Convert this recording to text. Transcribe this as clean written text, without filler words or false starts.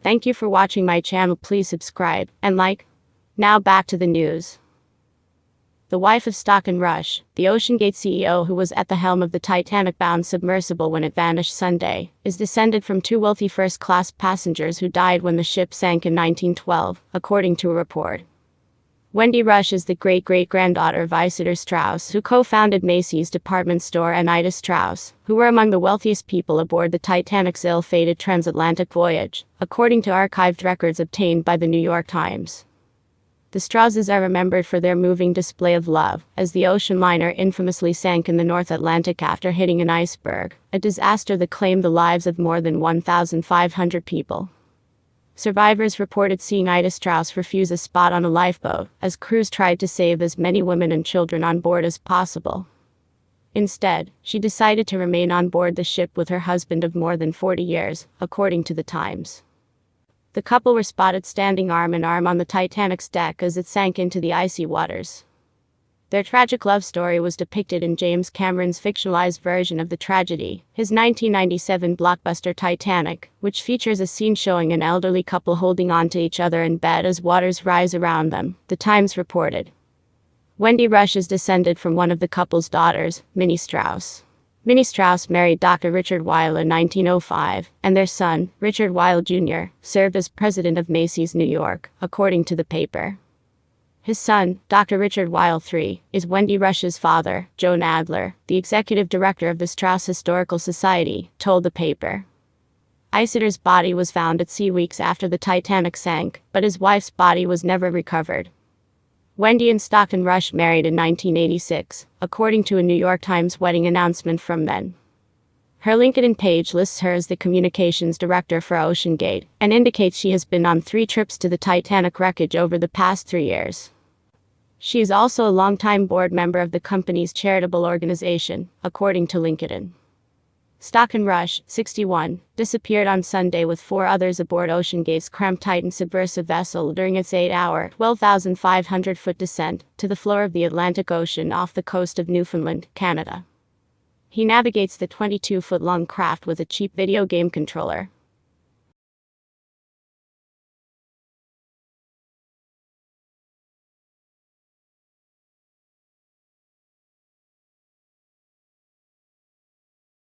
Thank you for watching my channel. Please subscribe and like. Now back to the news. The wife of Stockton Rush, the OceanGate CEO who was at the helm of the Titanic-bound submersible when it vanished Sunday, is descended from two wealthy first-class passengers who died when the ship sank in 1912, according to a report. Wendy Rush is the great-great-granddaughter of Isador Straus, who co-founded Macy's department store, and Ida Straus, who were among the wealthiest people aboard the Titanic's ill-fated transatlantic voyage, according to archived records obtained by the New York Times. The Strauses are remembered for their moving display of love, as the ocean liner infamously sank in the North Atlantic after hitting an iceberg, a disaster that claimed the lives of more than 1,500 people. Survivors reported seeing Ida Straus refuse a spot on a lifeboat, as crews tried to save as many women and children on board as possible. Instead, she decided to remain on board the ship with her husband of more than 40 years, according to the Times. The couple were spotted standing arm in arm on the Titanic's deck as it sank into the icy waters. Their tragic love story was depicted in James Cameron's fictionalized version of the tragedy, his 1997 blockbuster Titanic, which features a scene showing an elderly couple holding on to each other in bed as waters rise around them, the Times reported. Wendy Rush is descended from one of the couple's daughters, Minnie Straus. Minnie Straus married Dr. Richard Weil in 1905, and their son, Richard Weil Jr., served as president of Macy's New York, according to the paper. His son, Dr. Richard Weil III, is Wendy Rush's father, Joan Adler, the executive director of the Straus Historical Society, told the paper. Isador's body was found at sea weeks after the Titanic sank, but his wife's body was never recovered. Wendy and Stockton Rush married in 1986, according to a New York Times wedding announcement from then. Her LinkedIn page lists her as the communications director for OceanGate, and indicates she has been on 3 trips to the Titanic wreckage over the past 3 years. She is also a longtime board member of the company's charitable organization, according to LinkedIn. Stockton Rush, 61, disappeared on Sunday with 4 others aboard OceanGate's cramped Titan submersible vessel during its 8-hour, 12,500-foot descent to the floor of the Atlantic Ocean off the coast of Newfoundland, Canada. He navigates the 22-foot-long craft with a cheap video game controller.